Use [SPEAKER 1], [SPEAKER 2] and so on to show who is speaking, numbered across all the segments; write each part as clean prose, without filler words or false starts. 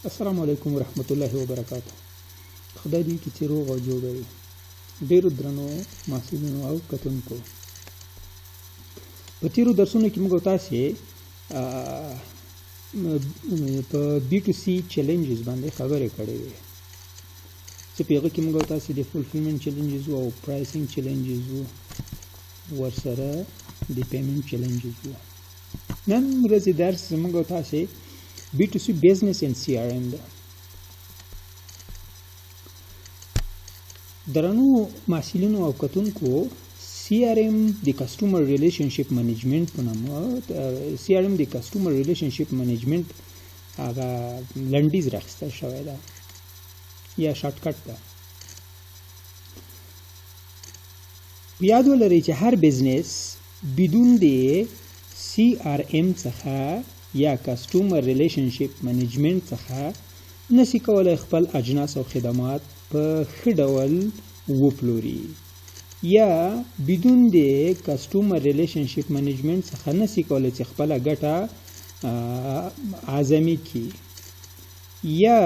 [SPEAKER 1] السلام علیکم ورحمت الله وبرکاته. خدای دې کې چې روغ او جوړ وي. ډېرو درنو محصلینو او کتونکو، په تیرو درسونو کې موږ تاسو په B2C چیلنجز باندې خبرې کړې وې چې په هغه کې موږ تاسو د فولفلمنت چیلنجز او پرایسینګ چیلنجز ورسره د پیمنت چیلنجز وو. نن ورځ درس موږ تاسو B2C business and CRM ده. درنو محصلینو او کتونکو، CRM د کسټمر ریلیشنشپ منیجمنت په نامه CRM د کسټمر ریلیشنشپ منیجمنت هغه لنډیز راخسته شوی ده یا شارټ کټ ده. یاد ولرئ چې هر بزنس بدون د CRM څخه یا کسټمر ریلیشنشپ منیجمنت څخه نشي کولای خپل اجناس او خدمات په ښه ډول وپلوري، یا بدون د کسټمر ریلیشنشپ منیجمنت څخه نشي کولای چې خپل ګټه اعظمي کی، یا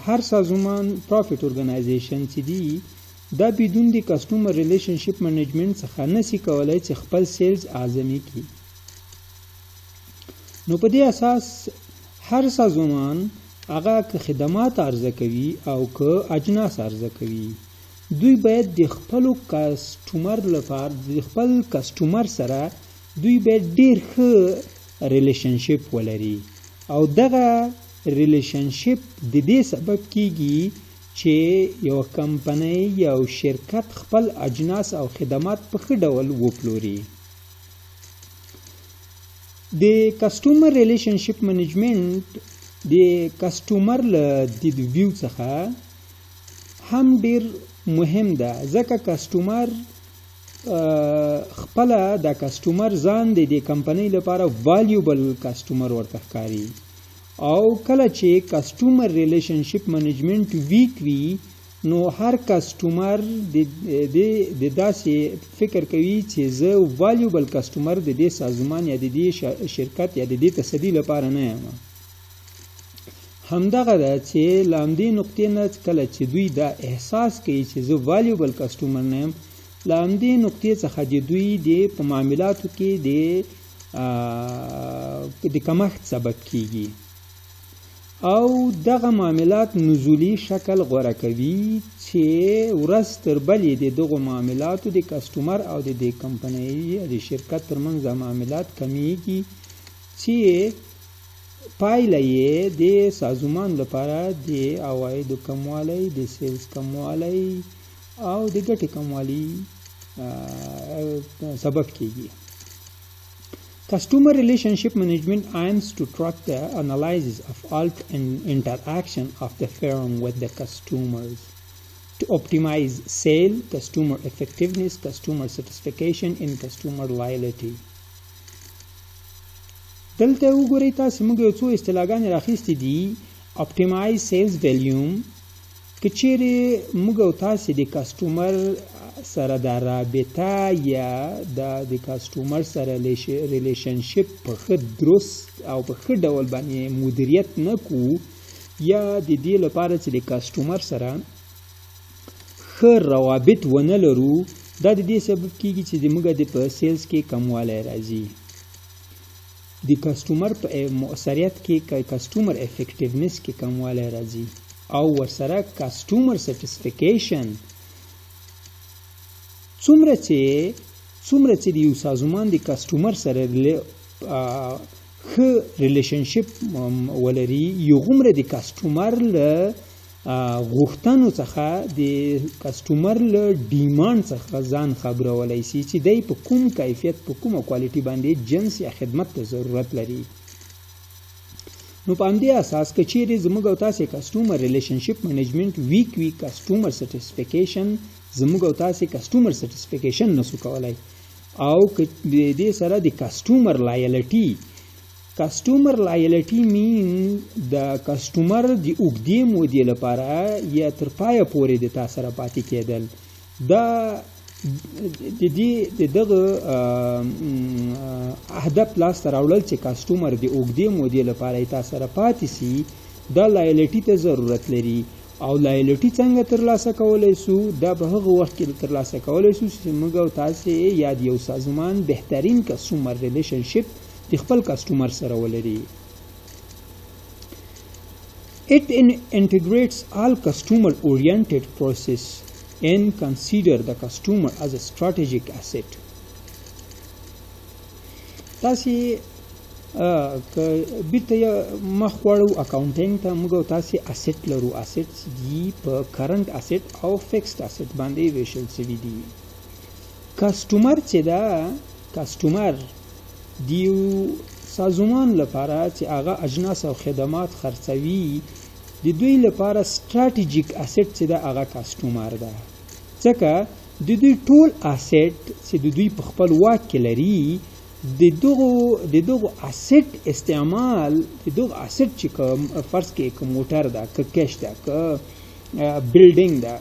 [SPEAKER 1] هر سازمان پروفیټ اورګنایزیشن چې دی دا بدون د کسټمر ریلیشنشپ منیجمنت څخه نشي کولای چې خپل سیلز اعظمي کی. نو په دې اساس هر سازمان هغه که خدمات عرضه کوي او که اجناس عرضه کوي، دوی باید د خپل کسټمر لپاره د خپل کسټمر سره دوی باید ډیر ښه ریلیشنشپ ولري، او دغه ریلیشنشپ د دې سبب کیږي چې یو کمپنۍ یا شرکت خپل اجناس او خدمات په ښه ډول وپلوري. د کسټمر ریلیشنشپ منیجمنت د کسټمر له ویو څخه هم ډیر مهم ده، ځکه کسټمر خپل د کسټمر ځان د کمپنۍ لپاره والیوبل کسټمر ورته ښکاري، او کله چې کسټمر ریلیشنشپ منیجمنت ویک وي نو هر کسټمر د داسې فکر کوي چې زه والیوبل کسټمر د دې سازمان یا د دې شرکت یا د دې تصدی لپاره نه یم. همدغه ده چې له همدې نقطې نه کله چې دوی دا احساس کوي چې زه والیوبل کسټمر نه یم، له همدې نقطې څخه د دوی په معاملاتو کې د کمښت سبب کیږي، او دغه معاملات نزولی شکل غوره کوي چې ورځ تر بلې د دغو معاملاتو د کسټمر او د کمپنۍ د شرکت ترمنځ معاملات کمیږي، چې پایله یې د سازمان لپاره د عوایدو کموالی، د سیلز کموالی او د ګټې کموالی سبب کیږي. Customer relationship management aims to track the analysis of all interaction of the firm with the customers to optimize sale, customer effectiveness, customer satisfaction, and customer loyalty. دلته وګورئ تاسو موږ یو څو اصطلاحګانې راخیستې دي. optimize sales volume، که چیرې موږ تاسو د کسټمر سره د رابطه یا د کسټمر سره ریلیشنشپ په ښه درست او په ښه ډول باندې مدیریت نه کوو، یا د دې لپاره چې د کسټمر سره ښه روابط ونه لرو، دا د دې سبب کیږي چې موږ په سیلز کې کموالی راځي. د کسټمر په مؤثریت کې کسټمر افیکټیونس کې کموالی راځي، او ورسره کسټمر سټیسفیکیشن. څومره چې د یو سازمان د کسټمر سره ښه ریلیشنشپ ولري، یو هغومره د کسټمر له غوښتنو څخه د کسټمر له ډیمانډ څخه ځان خبرولی شي چې دی په کوم کیفیت، په کومه کوالټي باندې جنس یا خدمت ته ضرورت لري. نو په همدې اساس که چیرې زموږ او تاسې کسټمر ریلیشنشپ منیجمنت ویک وي، کسټمر سټیسفیکیشن زموږ او تاسې کسټمر سټیسفیکیشن نسو کولای، او که د دې سره د کسټمر لایلټي مین د کسټمر د اوږدې مودې لپاره یا تر پایه پورې د تا سره پاتې کېدل، دا دغه اهداف لاس ته راوړل چې کسټمر د اوږدې مودې لپاره تاسو سره پاتې سي دا لایلټي ته ضرورت لري او لایلټي څنګه ترلاسه کولای شو دا به هغه وخت کې ترلاسه کولای شو چې موږ او تاسو یا د یو سازمان بهترین کسټمر ریلیشنشپ د خپل کسټمر سره ولري. It integrates all customer-oriented process and consider the customer as a strategic asset. تاسو که بیرته مخ وړو اکاونټینګ ته موږ تاسو اسټ لرو. اسټ دي په کرنٹ اسټ او فکسډ اسټ باندې ویشل شوي دي. کسټمر چې دا کسټمر دیو سازمان لپاره چې هغه اجناس او خدمات خرڅوي د دوی لپاره سټراټیجیک اسټ چې دا هغه کسټمر ده ځکه د دوی ټول اسټ چې د دوی په خپل واک کې لري د دغه اسټ استعمال د دغه اسټ چې فرض کې کوم موټر ده که کیش ده که بلډینګ ده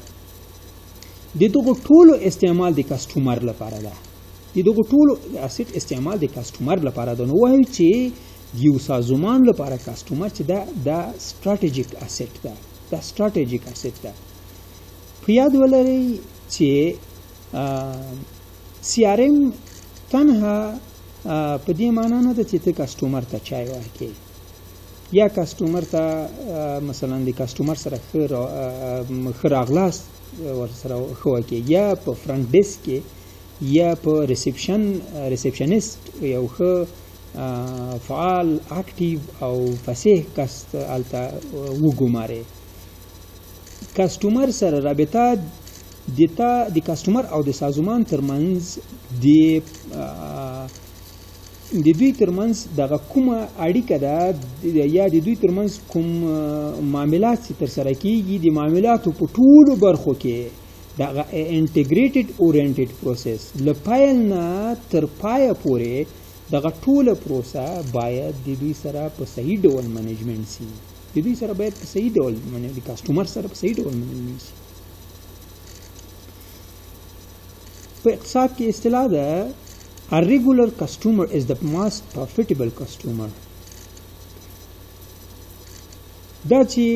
[SPEAKER 1] د دغه ټولو استعمال د کسټمر لپاره ده. د دغه ټولو اسټ استعمال د کسټمر لپاره ده. نو وایي چې یو سازمان لپاره کسټمر چې دا سټراټیجیک اسټ ده. دا سټراټیجیک اسټ ده. په یاد ولرئ چې CRM تنها په دې معنا نه ده چې ته کسټمر ته چای ورکړې یا کسټمر ته مثلا د کسټمر سره ښه راغلاست ورسره ښه وکړې یا په فرنټ ډیسک کې یا په ریسپشنست یو ښه فعال اکټیو او فصیح کس هلته وګمارې. کسټمر سره رابطه د کسټمر او د سازمان ترمنځ د دوی ترمنځ دغه کومه اړیکه ده یا د دوی ترمنځ کوم معاملات چې ترسره کیږي د معاملاتو په ټولو برخو کې دغه انټیګریټډ اورینټډ پروسس له پیل نه تر پایه پورې دغه ټوله پروسه باید د دوی سره په صحیح ډول منیجمنټ شي. د دوی سره باید په صحیح ډول د کسټمر سره په صحیح ډول منیجمنټ شي. په اقتصاد کې اصطلاح ده A regular customer is the most profitable customer. دا چې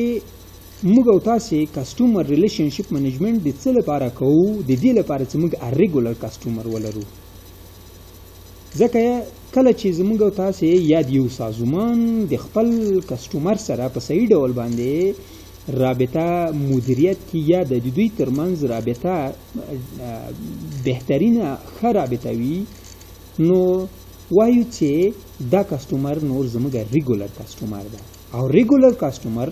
[SPEAKER 1] موږ او تاسو کسټمر ریلیشنشپ منیجمنت د څه لپاره کوو د دې لپاره چې موږ ریګولر کسټمر ولرو ځکه کله چې زموږ او تاسو یا یو سازمان د خپل کسټمر سره په صحیح ډول باندې رابطه مدیریت کی یا د دوی ترمنځ رابطه بهترینه ښه رابطه وي نو وایو چې دا کسټمر نور زموږ ریګولر کسټمر ده او ریګولر کسټمر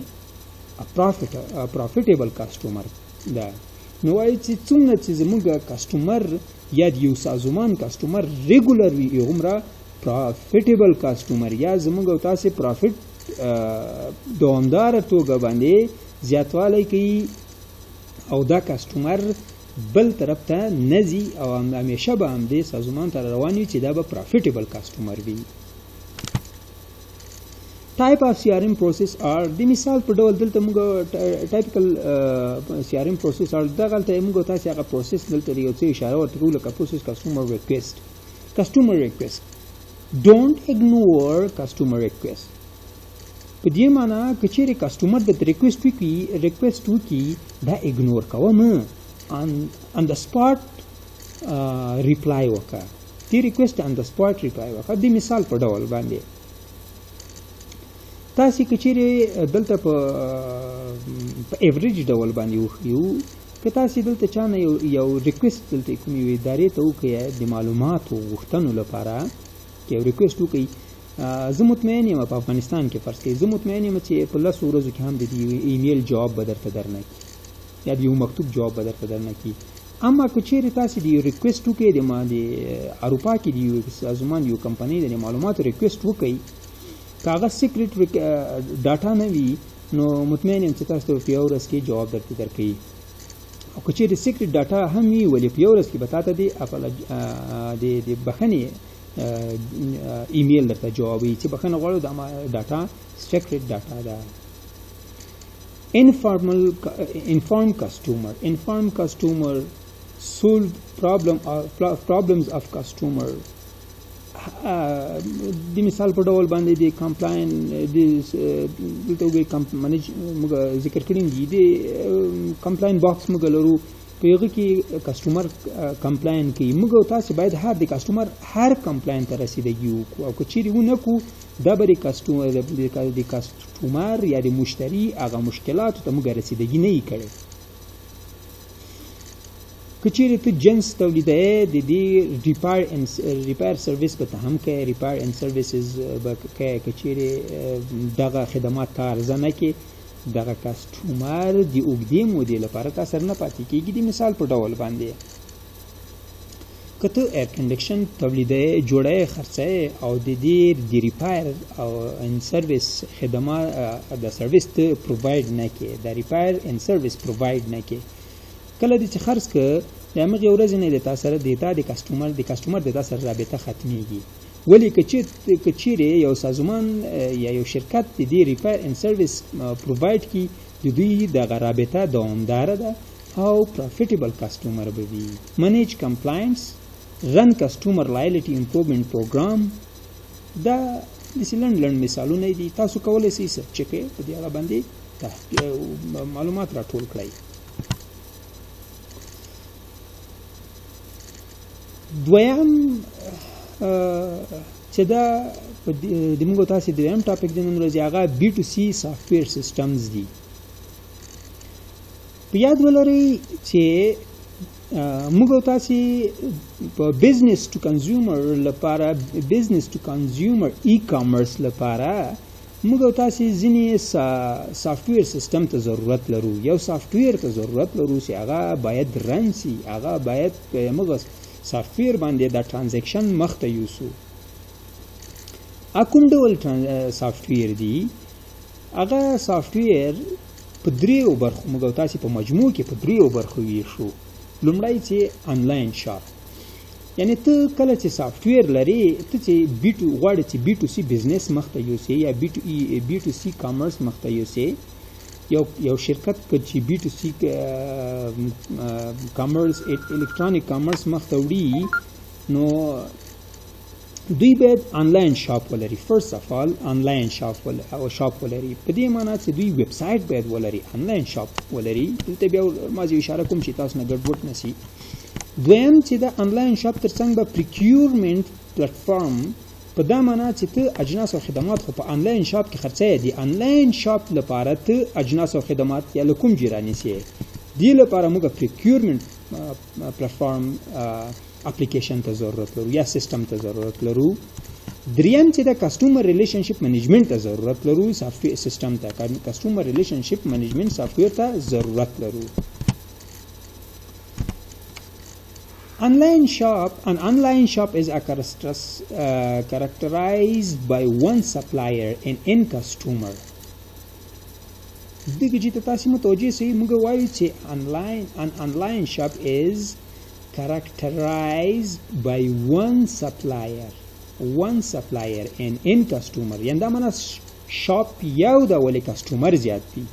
[SPEAKER 1] پروفیټیبل کسټمر ده. نو وایي چې څومره چې زموږ کسټمر یا یو سازمان کسټمر ریګولر وي هغومره پروفیټیبل کسټمر یا زموږ او تاسې پروفیټ دوامداره توګه باندې زیاتوالی کوي او دا کسټمر بل طرف ته نزي او همیشه به هم دې سازمان ته روان وي چې دا به پروفیټیبل کسټمر وي. ټایپ اف CRM پروسس آر د مثال په ډول دلته موږ ټایپیکل CRM پروسس آر دغلته موږ تاسو هغه پروسس دلته یو څه اشاره ورته کوو لکه پروسس کسټمر ریکویسټ ډونټ اګنور کسټمر ریکویسټ. په دې معنا که چیرې کسټمر د ریکویسټ وکړي دا اګنور کوه مه on the spot reply وکړه. دې ریکویسټ on the spot reply وکړه. د مثال په ډول باندې تاسو که چیرې دلته په ایوریج ډول باندې وخیو که تاسو دلته چانه یو ریکویسټ دلته کومې ادارې ته وکړئ د معلوماتو غوښتنو لپاره که یو ریکویسټ وکړئ زه مطمئن یم په افغانستان کې فرض کړئ زه مطمئن یم چې په 10 ورځو کې هم د ایمیل جواب به درته درنه کړي یا د یو مکتوب جواب به درته درنه کړي. اما که چیرې تاسو د یو ریکویسټ وکړئ د اروپا کې د یو سازمان یو کمپنۍ د معلوماتو ریکویسټ وکړئ که هغه سیکرټ ډاټا نه وي نو مطمئن یم چې تاسو ته په یو ورځ کې جواب درته درکوي. او که چیرې سیکرټ ډاټا هم وي ولې په یو ورځ کې به تاته د بخښنې ایمیل درته جوابوي چې بخښنه غواړو دا ډاټا سیکرټ ډاټا ده. informed customer solve problems of customer. د مثال په ډول باندې د کمپلاین دلته وګورئ موږ ذکر کړی دی د کمپلاین باکس موږ لرو په هغه کې کسټمر کمپلاین کوي موږ تاسو باید هر د کسټمر هر کمپلاین ته رسیدګي وکړو او که چیرې ونه کړو دا به د کسټمر یا د مشتری هغه مشکلاتو ته موږ رسیدګي نه یې کړی که چیرې ته جنس تولیدوې د دې ریپیر سروس به ته هم کوې ریپیر اینډ سروسز به کوې که چیرې دغه خدمات ته عرضه نه کړې دغه کسټمر د اوږدې مودې لپاره تا سره نه پاتې کېږي د مثال په ډول باندې که ته ایر کنډیکشن تولیدوې جوړوې خرڅوې او د دې د ریپیر او اینډ سروس خدمات د سروس ته پرووایډ نه کړې د ریپیر اینډ سروس پرووایډ نه کړې کله دې چې خرڅ کړه د همغې ورځې نه د تا سره د کسټمر د تا سره رابطه ختمیږي ولې که چیرې یو سازمان یا یو شرکت د دې ریپیر اینډ سروس پرووایډ کړي د دوی دغه رابطه دوامداره ده او پروفیټیبل کسټمر به وي منیج کمپلاینس رن کسټمر لایلټي امپروومنټ پروګرام دا داسې لنډ مثالونه دي تاسو کولی شئ سرچ کړئ په دې هغه باندې معلومات راټول کړئ دویم چې دا د موږ تاسو د دویم ټاپک د نن ورځې هغه بي ټو سي سافټویر سیسټمز دي په یاد ولرئ چې موږ تاسو په بزنس ټو کنزیومر لپاره بزنس ټو کنزیومر ای کامرس لپاره موږ تاسو ځینې سافټویر سیسټم ته ضرورت لرو یو سافټویر ته ضرورت لرو چې هغه باید رن شي هغه باید موږ سافټویر باندې دا ترانزیکشن مخته یوسو کوم ډول سافټویر دی هغه سافټویر په دریو برخو موږ تاسو په مجموع کې په دریو برخو ویشو لومړی چې آنلاین شاپ یعنی ته کله چې سافټویر لري ته چې غواړې چې بي ټو سي بزنس مخته یوسې یا بي ټو سي کامرس مخته یوسې یو شرکت چې بي ټو سي کامرس الکترونیک کامرس مخته وړي نو دوی باید آنلاین شاپ ولري فرست اف آل آنلاین شاپ ولري په دې معنی چې دوی ویب سایټ باید ولري آنلاین شاپ ولري دلته بیا ما زه اشاره کوم چې تاسو نه ګډوډ نشي دویم چې دا آنلاین شاپ ترڅنګ به پریکیورمنت پلیټفارم په دا معنی چې ته اجناس او خدمات خو په آنلاین شاپ کې خرڅې دي آنلاین شاپ لپاره ته اجناس او خدمات یا لکوم جیرانی سي دی لپاره موږ پریکیورمنت پلیټفارم اپلیکیشن ته ضرورت لرو یا سیستم ته ضرورت لرو دریم چې د کسټمر ریلیشنشپ منیجمنت ته ضرورت لرو سافټویر سیستم ته کسټمر ریلیشنشپ منیجمنت سافټویر ته ضرورت لرو An online shop is characterized by one supplier and end customer. دغه چې تاسو متوجه شئ موږ وایو چې an online shop is characterized by one supplier and end customer. یعنی دا معنی شاپ یو دا ولې کسټمر زیات دي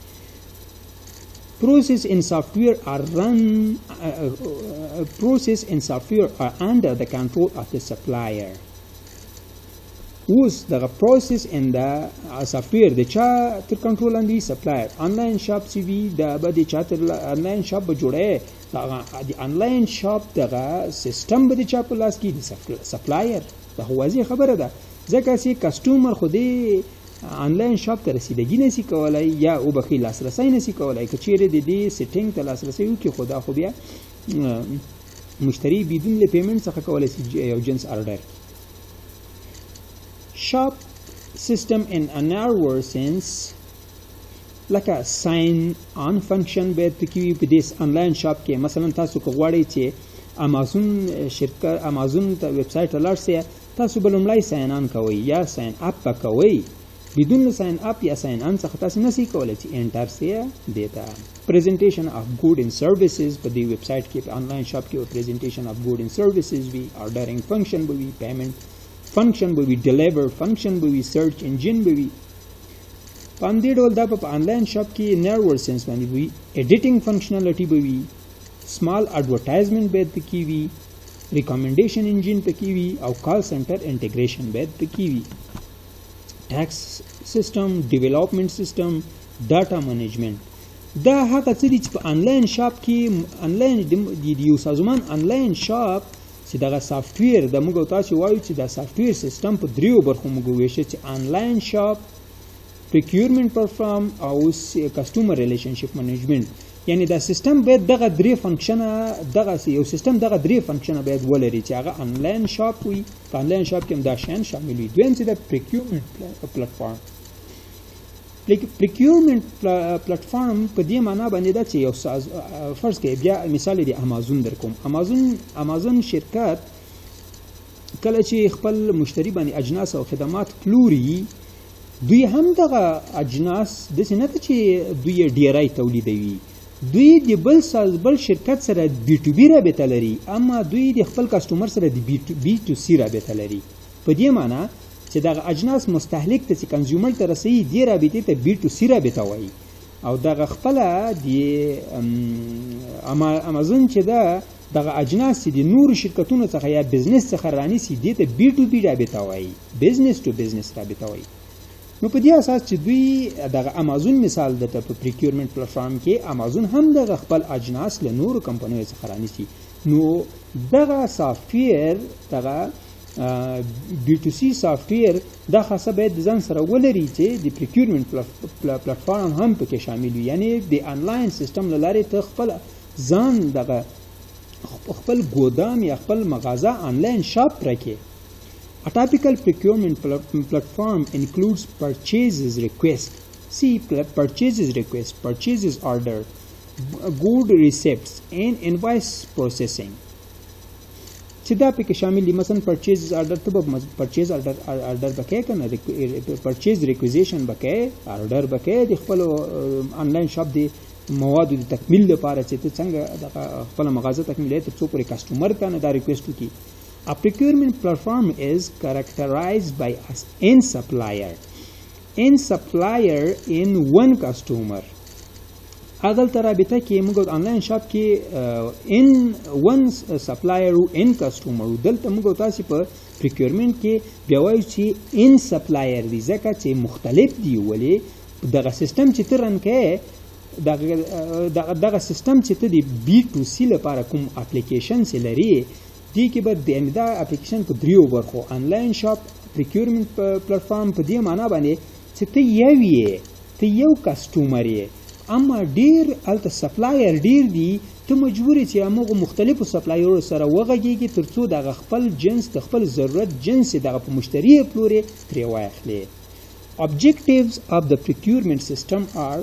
[SPEAKER 1] Process and software are under the control of the supplier. اوس دغه process and the software د چا تر کنټرول لاندې supplier آنلاین شاپ سی وی دا به د چا تر آنلاین شاپ به جوړه د آنلاین شاپ دغه سیستم به د چا په لاس کې د supplier دا واضح خبره ده ځکه چې کسټمر خو دې آنلاین شاپ ته رسیدګي نشي کولای یا او بخیل لاسرسي نشي کولای که چیرې د دې سیټینګ ته لاسرسي وکړي خدا خو بیا مشتری بدون له پیمنٹ څخه کولای شي یو جنس آرډر shop system in a narrower sense like a sign on function به تکوي په دې آنلاین شاپ کې مثلا تاسو کو غواړئ چې امازون ته ویب سټ لارسه تاسو بلوملای ساين ان کوي یا ساين اپ کوي بدون ساين اپ یا ساين ان څخه تاسو نشئ کولای چې انټر سي ډیټا presentation of goods and services په دې ویب سټ کې په آنلاین شاپ کې presentation of goods and services وی ordering function به وی payment function به وی deliver function به وی search engine به وی پاندې ډول دا په آنلاین شاپ کې narrower sense باندې وی editing functionality به وی small advertisement باید پکې وي، recommendation engine پکې وي او call center integration باید پکې وي. tax system, development system, data management دا هغه څه دي چې په انلاین شاپ کې انلاین د یو سازمان انلاین شاپ چې دغه سافټویر د موږ تاسو وایو چې دا سافټویر سیستم په دریو برخو موږ ویشو چې انلاین شاپ، procurement platform او customer relationship management. یعنی دا سیستم باید دغه درې فنکشنه دغه یو سیستم دغه درې فنکشنه باید ولري چې هغه انلاین شاپ وي. په انلاین شاپ کې هم دا شیان شامل وي. دویم چې د procurement platform په دې معنا باندې دا چې یو فرض کې بیا مثال دی امازون در کوم. امازون شرکت کله چې خپل مشتری باندې اجناس او خدمات پلوري، دوی هم دغه اجناس داسې نه ده چې دوی ډیری تولیدوي، دوی د بل شرکت سره بی ټو بی رابطه لري، اما دوی د خپل کسټمر سره د بی ټو سی رابطه لري. په دې معنا چې دغه اجناس مستهلک ته چې کنزیومر ته رسېږي دې رابطې ته بی ټو سی رابطه وایي. او دغه خپله د امازون چې ده دغه اجناس چې د نورو شرکتونو څخه یا بزنس څخه رانیسي دې ته بی ټو بی رابطه وایي، بزنس ټو بزنس رابطه وایي. نو په دې اساس چې دوی دغه امازون مثال د په پریکیورمنت پلیټفارم کې امازون هم دغه خپل اجناس له نورو کمپنیو څخه رانیسي. نو دغه سافټویر دغه بی ټو سی سافټویر دا خاصه باید ځان سره ولري چې د پریکیورمنت پلیټفارم هم پکې شامل وي. یعنی د انلاین سیستم له لارې ته خپل ځان دغه خپل ګودام یا خپل مغازه انلاین شاپ راکې. A typical procurement platform includes purchases request, purchases order, good receipts and invoice processing. چې دا پکې شامل دي. مثلا purchases order ته به purchase order بکې کنه، purchase requisition بکې، order بکې د خپل انلاین شاپ دی موادو د تکمیل لپاره چې ته څنګه د خپل مغازه تکمیلې ته څو پورې کسټمر ته نه دا ریکوست وکړي. A procurement platform is characterized by n supplier in one customer. اغل ترابطه کې موږ انلاین شاپ کې ان ون سپلایر او ان کسټمر. دلته موږ تاسو په پریکیورمنت کې بیا وایو چې ان سپلایر دي ځکه چې مختلف دي. ولې دغه سیستم چې ترن کې دغه سیستم چې ته د بی ټو سی لپاره کوم اپلیکیشن سي لري دی کې به دا اپلیکیشن په دریو برخو انلاین شاپ پریکیورمنت پلیټفارم په دې معنا باندې چې ته یو کسټمر یې، اما ډیر الته سپلایر ډیر دي، ته مجبور چې هغه مختلفو سپلایرو سره وغږیږي ترڅو دغه خپل جنس د خپل ضرورت جنس دغه په مشتری پلوري ترې واخلي. Objectives of the procurement system are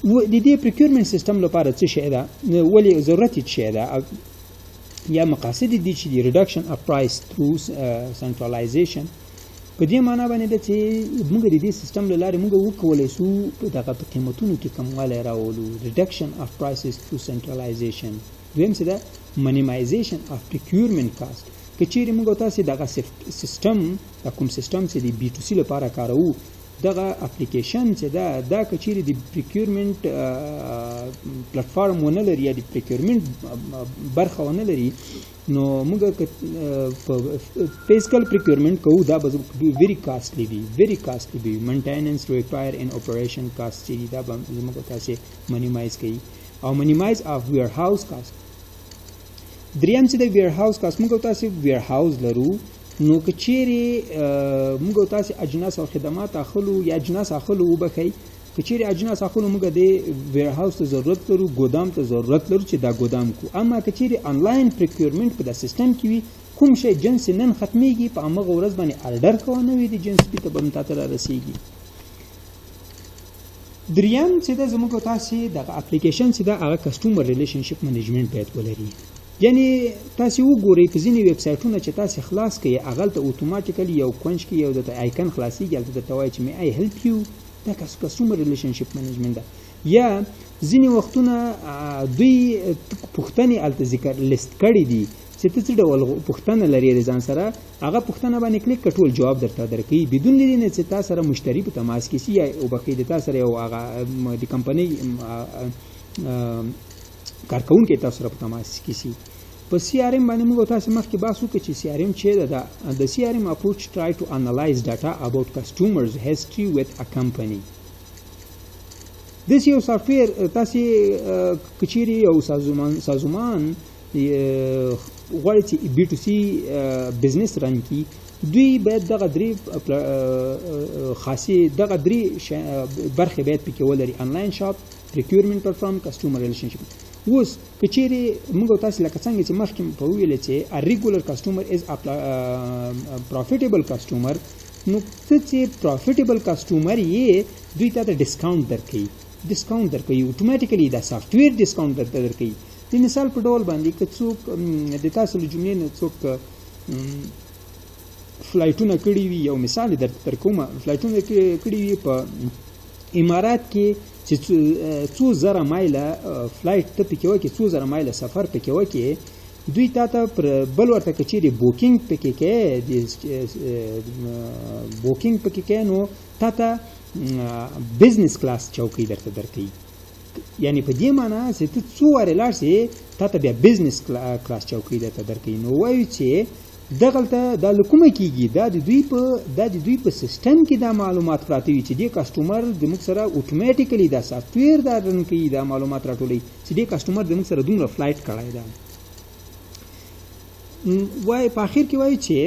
[SPEAKER 1] د دې پریکیورمنت سیستم لپاره څه شی ده، ولې ضرورت یې څه ده یا مقاصد دي چې د reduction of price through centralization. په دې معنا باندې ده چې موږ د دې سیستم له لارې موږ وکولی شو دغه په قیمتونو کې کموالی راولو، reduction of prices through centralization. دویم څه ده minimization of procurement cost. که چیرې موږ تاسې دغه سیستم دا کوم سیستم چې د بی ټو سی لپاره کاروو دغه اپلیکیشن چې دا که چیرې د پریکیورمنت پلیټفارم ونه لري یا د پریکیورمنت برخه ونه لري نو موږ په فزیکل پریکیورمنت کوو دا به ویری کاسټلی وي مینټیننس ریکوایر ان اپریشن کاست چې دا به موږ تاسې منیمایز کوي او منیمایز اف ویر هاوس کاست. دریم چې د ویر هاوس کاست موږ تاسې ویر هاوس لرو نو که چیرې موږ تاسې اجناس او خدمات اخلو یا اجناس اخلو وبخئ که چیرې اجناس اخلو موږ د ویر هاوس ته ضرورت لرو، ګودام ته ضرورت لرو چې دا ګودام کو. اما که چیرې انلاین پریکیورمنت په دا سیستم کې وي کوم شی جنس نن ختمیږي په همغه ورځ باندې ارډر کوه نه وي د جنس بي ته به تا ته رارسیږي. دریم چې دا زموږ تاسې دغه اپلیکیشن چې دا هغه کسټمر ریلیشنشپ منیجمنت باید ولري. یعنی تاسو وګورئ په ځینې ویب سایټونو چې تاسو خلاص کړئ هغه ته اتوماتیکلی یو کوونج کې یو د آیکن خلاصیږي هلته درته وایي چې می آی هیلپ یو. دا کسټمر ریلیشنشپ منیجمنت ده. یا ځینې وختونه دوی پوښتنې هلته ذکر لیست کړي دي چې ته څه ډول پوښتنه لرې د ځان سره هغه پوښتنه باندې کلیک کړه ټول جواب درته درکوي بدون له دې نه چې تا سره مشتری په تماس کې شي یا وبخښئ د تا سره یو هغه د کمپنۍ کارکونکي تاسو سره په تماس کې شي. په سی آر ام باندې موږ تاسو مخکې بحث وکړو چې سی آر ام چې د سی آر ام اپروچ try to analyze data about customers history with a company. د یو سافټویر تاسو کچيري او سازمان غواړي چې بي ټو سي بزنس رن کی دوی باید دغه درې خاصه دغه درې برخه باید پکې ولري: انلاین شاپ، پریکیورمنت پلاتفارم، کسټمر ریلیشنشپ. اوس کچيري موږ تاسو لکه څنګه چې مخکې په ویل چې ا ریګولر کسټمر از ا پروفیټیبل کسټمر، نو چې پروفیټیبل کسټمر یې دوی ته ډیسکاونټ درکړي اتوماتیکلی دا سافټویر ډیسکاونټ درکړي. د مثال په ډول باندې که څوک د تاسو له جملې نه څوک فلایټونه کړي وي، یو مثال در کومه فلایټونه کړي وي په امارات کې چې 2000 مایله فلایټ ته پکې وکړي، 2000 مایله سفر پکې وکړي، دوی ته پر بل ورته کچېري بوکینګ پکې کې بوکینګ پکې کې نو ته بزنس کلاس چوکۍ درته درکړي. یعنی په دې معنی چې ته څو واره لاړ شې ته بیا بزنس کلاس چوکۍ درته درکړي. نو وایو چې دغلته دا لکومه کیږي دا د دوی په سیستم کې دا معلومات پراته وي چې د کسټمر د موږ سره اتوماتیکلی دا سافټویر دا رن کوي، دا معلومات راټولوي چې د کسټمر د موږ سره دومره فلایټ کړی دا. وای په اخر کې وایي چې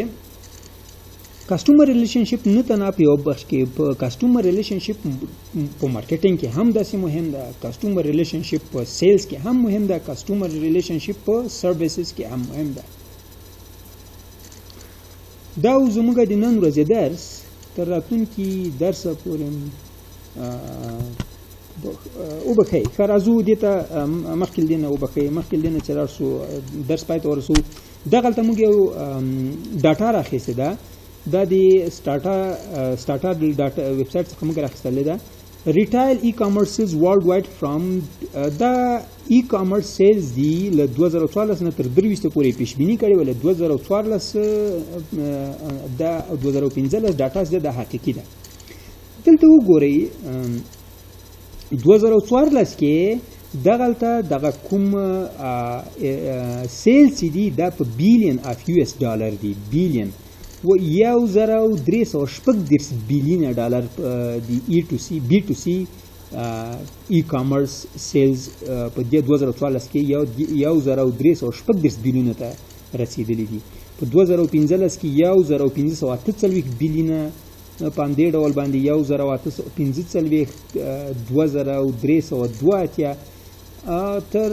[SPEAKER 1] کسټمر ریلیشنشپ نه تنه په یو بخش کې په کسټمر ریلیشنشپ په مارکیټینګ کې هم داسې مهم ده، کسټمر ریلیشنشپ په سیلز کې هم مهم ده، کسټمر ریلیشنشپ په سرویسز کې هم مهم ده. دا زموږ د نن ورځې درس تر راتلونکي درس پورې وبخښئ. ښه راځو دې ته مخکې له دې نه وبخښئ، مخکې له دې نه چې لاړ شو درس پای ته ورسو. دغلته موږ یو ډاټا راخیستې ده، دا د سټاټا ډاټا ویب سایټ څخه موږ راخیستلې ده. ریټایل ای کامرس سیلز ورلډ وایډ فرام دا ای کامرس سیلز دی له 2014 نه تر 2020 پورې پیشبینی کړې وله 2014 دا 2015 ډاټا د حقیقي ده. دلته وګورئ 2014 کې دغه کوم سیلز دی دا په بلین اف یو اس ډالر دی، بلین و 1360 بلین ډالر دی ای ټو سی بی ټو سی ای کامرس سیلز په 2014 کې 1360 بلین ته رسیدلی دي. په 2015 کې 1548 بلین په دې ډول باندې 1815 2302 تر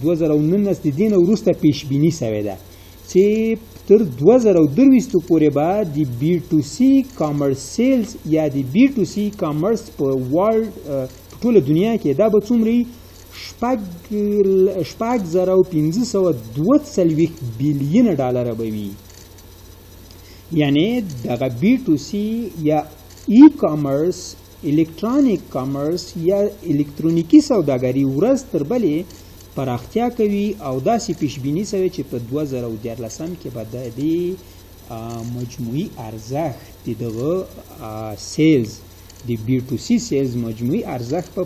[SPEAKER 1] 2019 د دین وروسته پیشبینی شوې ده چې تر 2023 پورې به د بی ټو سی کامرس سیلز یا د بی ټو سی کامرس په ورلد په ټول دنیا کې دا به څومره 4520 بلین ډالر به وي. یعنی دغه بی ټو سی یا ای کامرس، الکترونیک کامرس یا الکترونیکی سوداګري ورځ تر بلې پراختیا کوي او داسې پیشبینی شوی چې په 2014 کې به د مجموعي ارزښت دغه سیلز د بی ټو سی سیلز مجموعي ارزښت په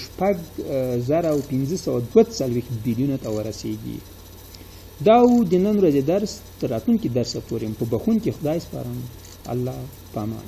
[SPEAKER 1] 4520 بلیون ته ورسیږي. دا د نن ورځې درس تر راتلونکي درس پورې په بخښونکي خدای سپارم. الله پامان.